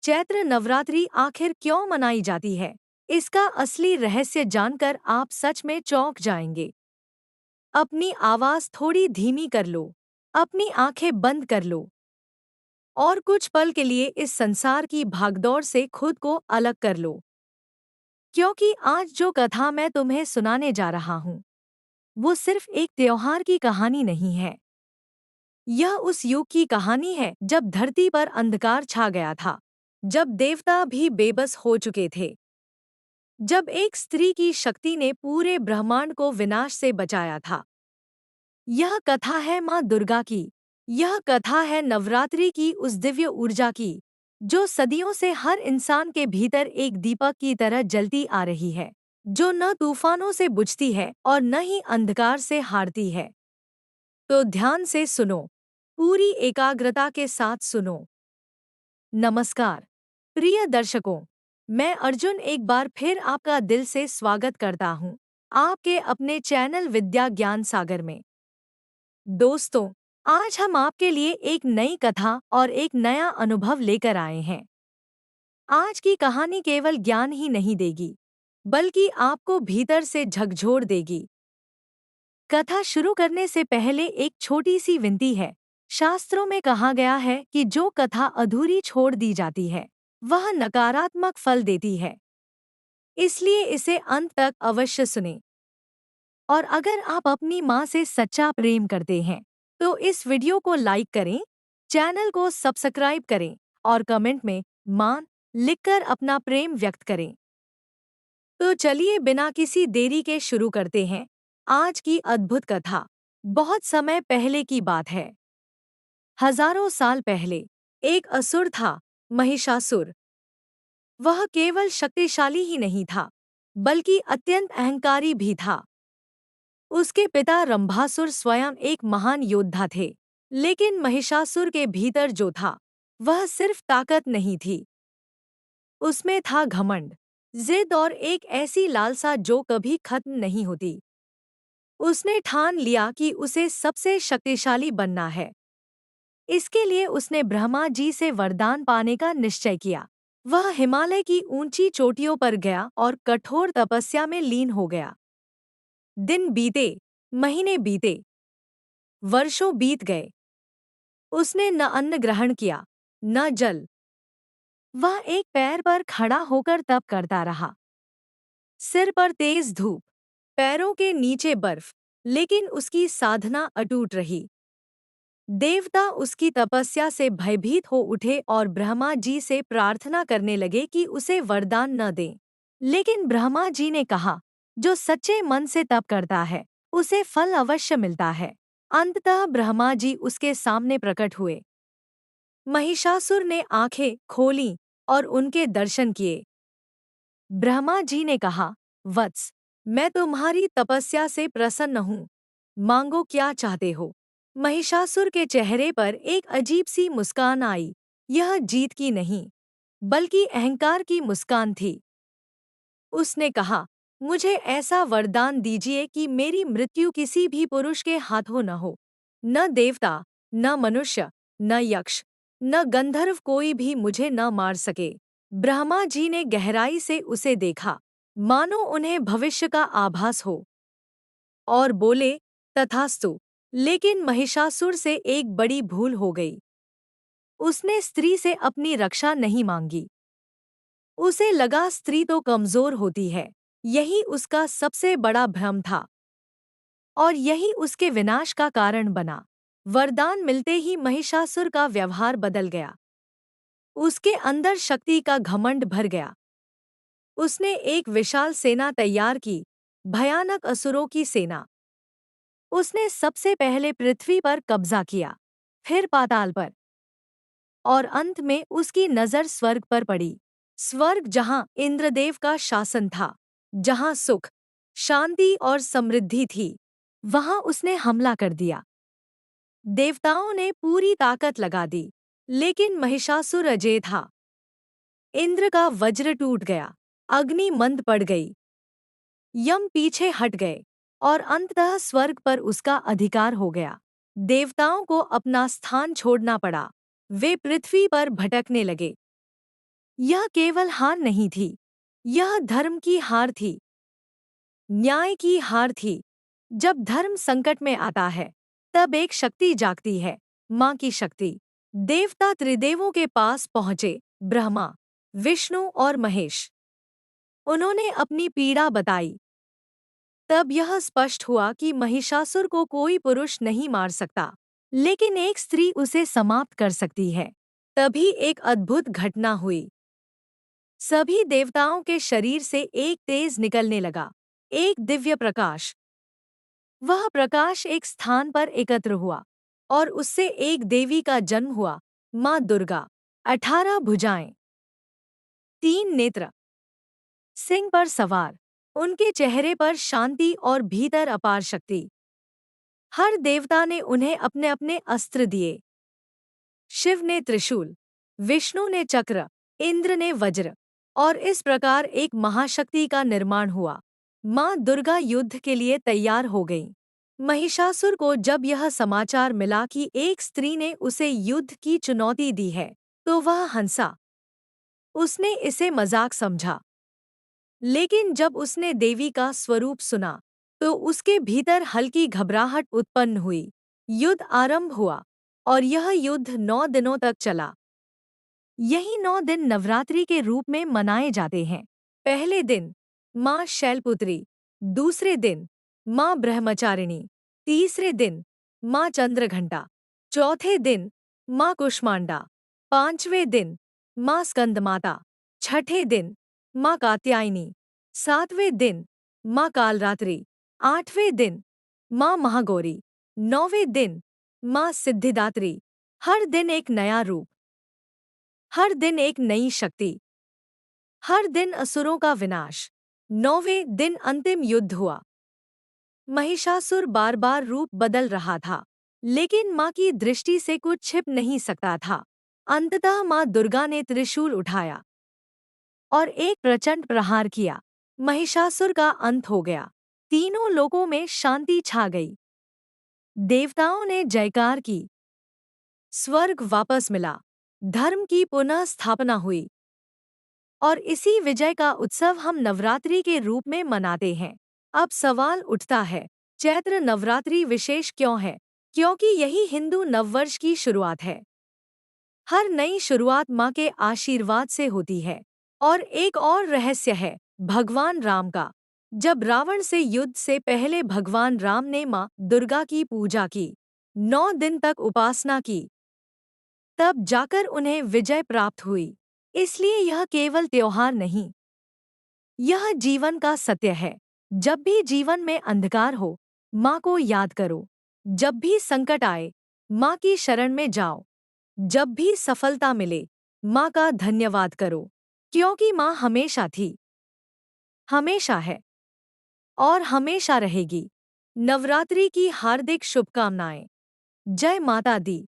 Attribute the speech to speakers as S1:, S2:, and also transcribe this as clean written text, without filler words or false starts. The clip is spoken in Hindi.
S1: चैत्र नवरात्रि आखिर क्यों मनाई जाती है? इसका असली रहस्य जानकर आप सच में चौंक जाएंगे। अपनी आवाज थोड़ी धीमी कर लो, अपनी आंखें बंद कर लो और कुछ पल के लिए इस संसार की भागदौड़ से खुद को अलग कर लो। क्योंकि आज जो कथा मैं तुम्हें सुनाने जा रहा हूँ, वो सिर्फ एक त्योहार की कहानी नहीं है। यह उस युग की कहानी है जब धरती पर अंधकार छा गया था, जब देवता भी बेबस हो चुके थे, जब एक स्त्री की शक्ति ने पूरे ब्रह्मांड को विनाश से बचाया था। यह कथा है माँ दुर्गा की। यह कथा है नवरात्रि की उस दिव्य ऊर्जा की, जो सदियों से हर इंसान के भीतर एक दीपक की तरह जलती आ रही है, जो न तूफानों से बुझती है और न ही अंधकार से हारती है। तो ध्यान से सुनो, पूरी एकाग्रता के साथ सुनो। नमस्कार प्रिय दर्शकों, मैं अर्जुन एक बार फिर आपका दिल से स्वागत करता हूँ आपके अपने चैनल विद्या ज्ञान सागर में। दोस्तों, आज हम आपके लिए एक नई कथा और एक नया अनुभव लेकर आए हैं। आज की कहानी केवल ज्ञान ही नहीं देगी, बल्कि आपको भीतर से झकझोर देगी। कथा शुरू करने से पहले एक छोटी सी विनती है। शास्त्रों में कहा गया है कि जो कथा अधूरी छोड़ दी जाती है, वह नकारात्मक फल देती है। इसलिए इसे अंत तक अवश्य सुनें। और अगर आप अपनी माँ से सच्चा प्रेम करते हैं, तो इस वीडियो को लाइक करें, चैनल को सब्सक्राइब करें और कमेंट में माँ लिखकर अपना प्रेम व्यक्त करें। तो चलिए बिना किसी देरी के शुरू करते हैं आज की अद्भुत कथा। बहुत समय पहले की बात है। हजारों साल पहले एक असुर था, महिषासुर। वह केवल शक्तिशाली ही नहीं था, बल्कि अत्यंत अहंकारी भी था। उसके पिता रंभासुर स्वयं एक महान योद्धा थे, लेकिन महिषासुर के भीतर जो था, वह सिर्फ ताकत नहीं थी। उसमें था घमंड, जिद और एक ऐसी लालसा जो कभी खत्म नहीं होती। उसने ठान लिया कि उसे सबसे शक्तिशाली बनना है। इसके लिए उसने ब्रह्मा जी से वरदान पाने का निश्चय किया। वह हिमालय की ऊंची चोटियों पर गया और कठोर तपस्या में लीन हो गया। दिन बीते, महीने बीते, वर्षों बीत गए। उसने न अन्न ग्रहण किया, न जल। वह एक पैर पर खड़ा होकर तप करता रहा। सिर पर तेज धूप, पैरों के नीचे बर्फ, लेकिन उसकी साधना अटूट रही। देवता उसकी तपस्या से भयभीत हो उठे और ब्रह्मा जी से प्रार्थना करने लगे कि उसे वरदान न दें। लेकिन ब्रह्मा जी ने कहा, जो सच्चे मन से तप करता है, उसे फल अवश्य मिलता है। अंततः ब्रह्मा जी उसके सामने प्रकट हुए। महिषासुर ने आंखें खोलीं और उनके दर्शन किए। ब्रह्मा जी ने कहा, वत्स, मैं तुम्हारी तपस्या से प्रसन्न हूँ। मांगो क्या चाहते हो। महिषासुर के चेहरे पर एक अजीब सी मुस्कान आई। यह जीत की नहीं, बल्कि अहंकार की मुस्कान थी। उसने कहा, मुझे ऐसा वरदान दीजिए कि मेरी मृत्यु किसी भी पुरुष के हाथों न हो। न देवता, न मनुष्य, न यक्ष, न गंधर्व, कोई भी मुझे न मार सके। ब्रह्मा जी ने गहराई से उसे देखा, मानो उन्हें भविष्य का आभास हो, और बोले, तथास्तु। लेकिन महिषासुर से एक बड़ी भूल हो गई। उसने स्त्री से अपनी रक्षा नहीं मांगी। उसे लगा स्त्री तो कमजोर होती है। यही उसका सबसे बड़ा भ्रम था, और यही उसके विनाश का कारण बना। वरदान मिलते ही महिषासुर का व्यवहार बदल गया। उसके अंदर शक्ति का घमंड भर गया। उसने एक विशाल सेना तैयार की, भयानक असुरों की सेना। उसने सबसे पहले पृथ्वी पर कब्जा किया, फिर पाताल पर, और अंत में उसकी नजर स्वर्ग पर पड़ी। स्वर्ग जहां इंद्रदेव का शासन था, जहां सुख, शांति और समृद्धि थी, वहां उसने हमला कर दिया। देवताओं ने पूरी ताकत लगा दी, लेकिन महिषासुर अजेय था। इंद्र का वज्र टूट गया, अग्नि मंद पड़ गई, यम पीछे हट गए, और अंततः स्वर्ग पर उसका अधिकार हो गया। देवताओं को अपना स्थान छोड़ना पड़ा। वे पृथ्वी पर भटकने लगे। यह केवल हार नहीं थी, यह धर्म की हार थी, न्याय की हार थी। जब धर्म संकट में आता है, तब एक शक्ति जागती है, माँ की शक्ति। देवता त्रिदेवों के पास पहुँचे, ब्रह्मा, विष्णु और महेश। उन्होंने अपनी पीड़ा बताई। तब यह स्पष्ट हुआ कि महिषासुर को कोई पुरुष नहीं मार सकता, लेकिन एक स्त्री उसे समाप्त कर सकती है। तभी एक अद्भुत घटना हुई। सभी देवताओं के शरीर से एक तेज निकलने लगा, एक दिव्य प्रकाश। वह प्रकाश एक स्थान पर एकत्र हुआ और उससे एक देवी का जन्म हुआ, माँ दुर्गा। 18 भुजाएं, 3 नेत्र, सिंह पर सवार, उनके चेहरे पर शांति और भीतर अपार शक्ति। हर देवता ने उन्हें अपने अपने अस्त्र दिए। शिव ने त्रिशूल, विष्णु ने चक्र, इंद्र ने वज्र, और इस प्रकार एक महाशक्ति का निर्माण हुआ। माँ दुर्गा युद्ध के लिए तैयार हो गईं। महिषासुर को जब यह समाचार मिला कि एक स्त्री ने उसे युद्ध की चुनौती दी है, तो वह हंसा। उसने इसे मजाक समझा। लेकिन जब उसने देवी का स्वरूप सुना, तो उसके भीतर हल्की घबराहट उत्पन्न हुई। युद्ध आरंभ हुआ और यह युद्ध 9 दिनों तक चला। यही 9 दिन नवरात्रि के रूप में मनाए जाते हैं। पहले दिन माँ शैलपुत्री, दूसरे दिन माँ ब्रह्मचारिणी, तीसरे दिन माँ चंद्रघंटा, चौथे दिन माँ कुष्मांडा, पांचवें दिन माँ स्कंदमाता, छठे दिन माँ कात्यायनी, सातवें दिन माँ कालरात्रि, आठवें दिन माँ महागौरी, नौवें दिन माँ सिद्धिदात्री। हर दिन एक नया रूप, हर दिन एक नई शक्ति, हर दिन असुरों का विनाश। 9वें दिन अंतिम युद्ध हुआ। महिषासुर बार बार रूप बदल रहा था, लेकिन माँ की दृष्टि से कुछ छिप नहीं सकता था। अंततः माँ दुर्गा ने त्रिशूल उठाया और एक प्रचंड प्रहार किया। महिषासुर का अंत हो गया। तीनों लोकों में शांति छा गई। देवताओं ने जयकार की। स्वर्ग वापस मिला। धर्म की पुनः स्थापना हुई। और इसी विजय का उत्सव हम नवरात्रि के रूप में मनाते हैं। अब सवाल उठता है, चैत्र नवरात्रि विशेष क्यों है? क्योंकि यही हिंदू नववर्ष की शुरुआत है। हर नई शुरुआत माँ के आशीर्वाद से होती है। और एक और रहस्य है, भगवान राम का। जब रावण से युद्ध से पहले भगवान राम ने माँ दुर्गा की पूजा की, 9 दिन तक उपासना की, तब जाकर उन्हें विजय प्राप्त हुई। इसलिए यह केवल त्योहार नहीं, यह जीवन का सत्य है। जब भी जीवन में अंधकार हो, माँ को याद करो। जब भी संकट आए, माँ की शरण में जाओ। जब भी सफलता मिले, माँ का धन्यवाद करो, क्योंकि माँ हमेशा थी, हमेशा है और हमेशा रहेगी। नवरात्रि की हार्दिक शुभकामनाएं। जय माता दी।